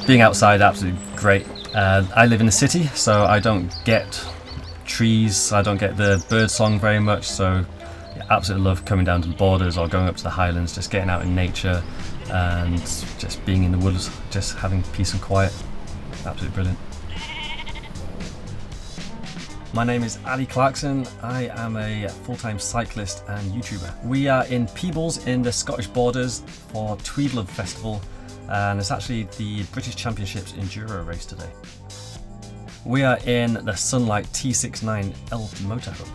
Being outside, absolutely great. I live in the city, so I don't get trees, I don't get the bird song very much, so yeah, absolutely love coming down to the borders or going up to the highlands, just getting out in nature and just being in the woods, just having peace and quiet. Absolutely brilliant. My name is Ali Clarkson. I am a full-time cyclist and YouTuber. We are in Peebles in the Scottish borders for TweedLove Festival, and it's actually the British Championships Enduro race today. We are in the Sunlight T69L Motorhome.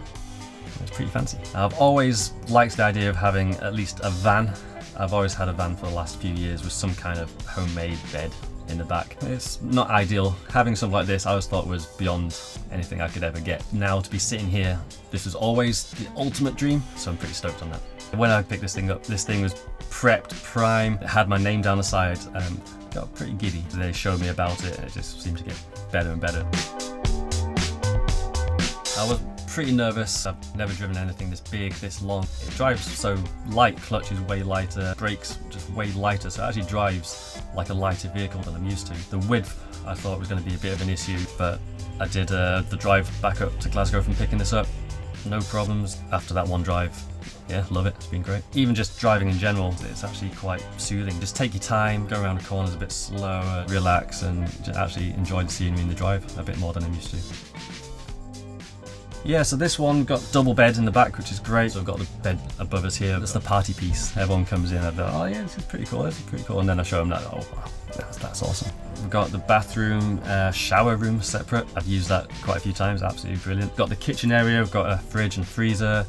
It's pretty fancy. I've always liked the idea of having at least a van. I've always had a van for the last few years with some kind of homemade bed in the back. It's not ideal. Having something like this I always thought was beyond anything I could ever get. Now to be sitting here, this was always the ultimate dream, so I'm pretty stoked on that. When I picked this thing up, this thing was prepped, prime, it had my name down the side, got pretty giddy. They showed me about it and it just seemed to get better and better. I was pretty nervous. I've never driven anything this big, this long. It drives so light, clutch is way lighter, brakes just way lighter, so it actually drives like a lighter vehicle than I'm used to. The width I thought was going to be a bit of an issue, but I did the drive back up to Glasgow from picking this up. No problems after that one drive. Yeah, love it, it's been great. Even just driving in general, it's actually quite soothing. Just take your time, go around the corners a bit slower, relax, and just actually enjoy the scenery in the drive a bit more than I'm used to. Yeah, so this one got double bed in the back, which is great. So I've got the bed above us here. That's the party piece. Everyone comes in and they're, oh yeah, this is pretty cool, this is pretty cool. And then I show them that, oh wow, that's awesome. We've got the bathroom, shower room separate. I've used that quite a few times, absolutely brilliant. Got the kitchen area, we've got a fridge and freezer,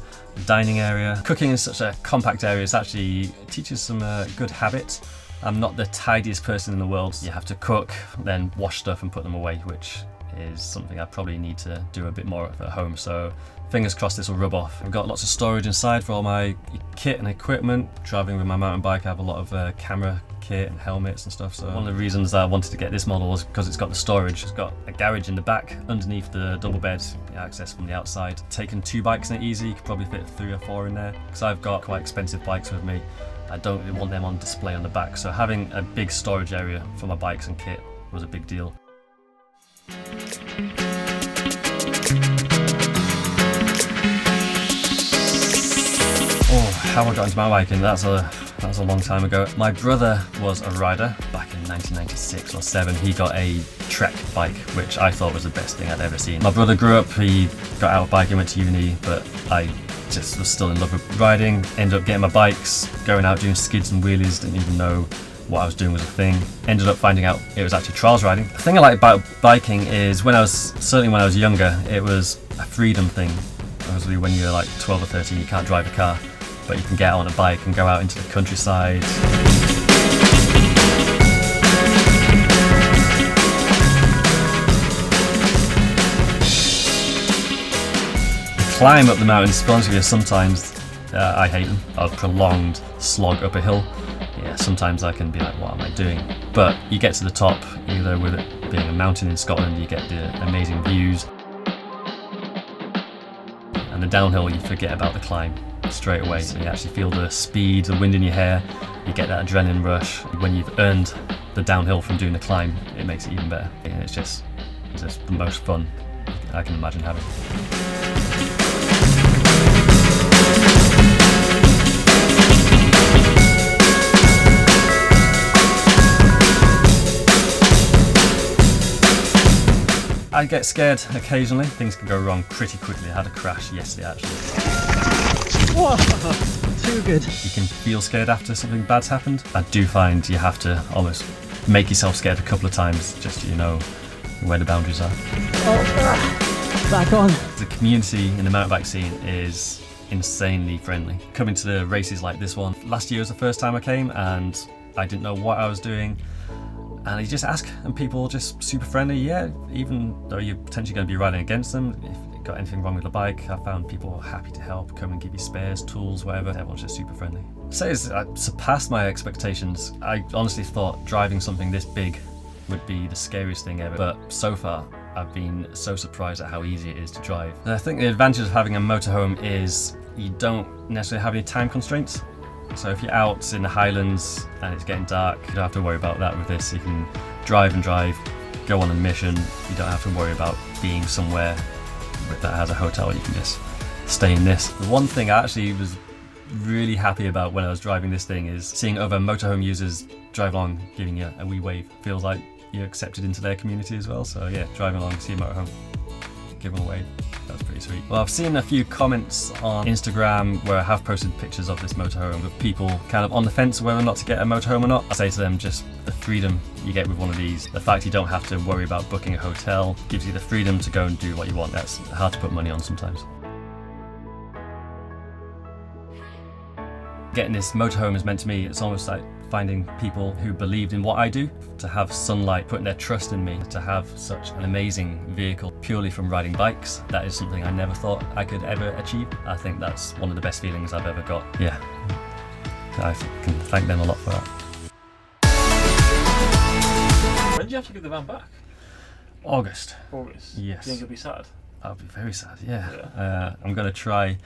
dining area. Cooking in such a compact area, it teaches some good habits. I'm not the tidiest person in the world. You have to cook, then wash stuff and put them away, which is something I probably need to do a bit more of at home, so fingers crossed this will rub off. I've got lots of storage inside for all my kit and equipment. Traveling with my mountain bike, I have a lot of camera kit and helmets and stuff, so one of the reasons I wanted to get this model was because it's got the storage. It's got a garage in the back underneath the double bed, access from the outside. Taking 2 bikes in it easy, you could probably fit 3 or 4 in there, because I've got quite expensive bikes with me. I don't really want them on display on the back, so having a big storage area for my bikes and kit was a big deal. Oh, how I got into mountain biking, that's a long time ago. My brother was a rider back in 1996 or 7. He got a Trek bike, which I thought was the best thing I'd ever seen. My brother grew up, he got out of biking, went to uni, but I just was still in love with riding. Ended up getting my bikes, going out doing skids and wheelies, didn't even know what I was doing was a thing. Ended up finding out it was actually trials riding. The thing I like about biking is certainly when I was younger, it was a freedom thing. Obviously when you're like 12 or 13 you can't drive a car, but you can get on a bike and go out into the countryside. The climb up the mountains, to be honest with you, sometimes I hate them. A prolonged slog up a hill. Yeah, sometimes I can be like, what am I doing? But you get to the top, either with it being a mountain in Scotland, you get the amazing views. And the downhill, you forget about the climb straight away. So you actually feel the speed, the wind in your hair, you get that adrenaline rush. When you've earned the downhill from doing the climb, it makes it even better. And it's just the most fun I can imagine having. I get scared occasionally. Things can go wrong pretty quickly. I had a crash yesterday actually. Whoa, too good. You can feel scared after something bad's happened. I do find you have to almost make yourself scared a couple of times just so you know where the boundaries are. Oh, back on. The community in the mountain bike scene is insanely friendly. Coming to the races like this one, last year was the first time I came and I didn't know what I was doing. And you just ask, and people are just super friendly. Yeah, even though you're potentially going to be riding against them, if you've got anything wrong with the bike, I found people happy to help, come and give you spares, tools, whatever. Everyone's just super friendly. So it surpassed my expectations. I honestly thought driving something this big would be the scariest thing ever, but so far I've been so surprised at how easy it is to drive. And I think the advantage of having a motorhome is you don't necessarily have any time constraints. So if you're out in the Highlands and it's getting dark, you don't have to worry about that with this. You can drive and drive, go on a mission. You don't have to worry about being somewhere that has a hotel. You can just stay in this. The one thing I actually was really happy about when I was driving this thing is seeing other motorhome users drive along, giving you a wee wave. Feels like you're accepted into their community as well. So yeah, driving along, see a motorhome, give them a wave. That's pretty sweet. Well, I've seen a few comments on Instagram where I have posted pictures of this motorhome with people kind of on the fence whether or not to get a motorhome or not. I say to them, just the freedom you get with one of these, the fact you don't have to worry about booking a hotel, gives you the freedom to go and do what you want. That's hard to put money on sometimes. Getting this motorhome has meant to me, it's almost like finding people who believed in what I do, to have Sunlight putting their trust in me, to have such an amazing vehicle purely from riding bikes. That is something I never thought I could ever achieve. I think that's one of the best feelings I've ever got. Yeah, I can thank them a lot for that. When do you have to give the van back? August. August? Yes. Do you think you'll be sad? I'll be very sad, yeah. I'm going to try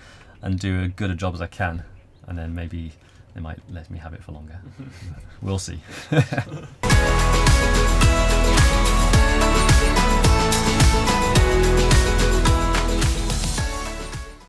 and do as good a job as I can, and then maybe they might let me have it for longer. We'll see.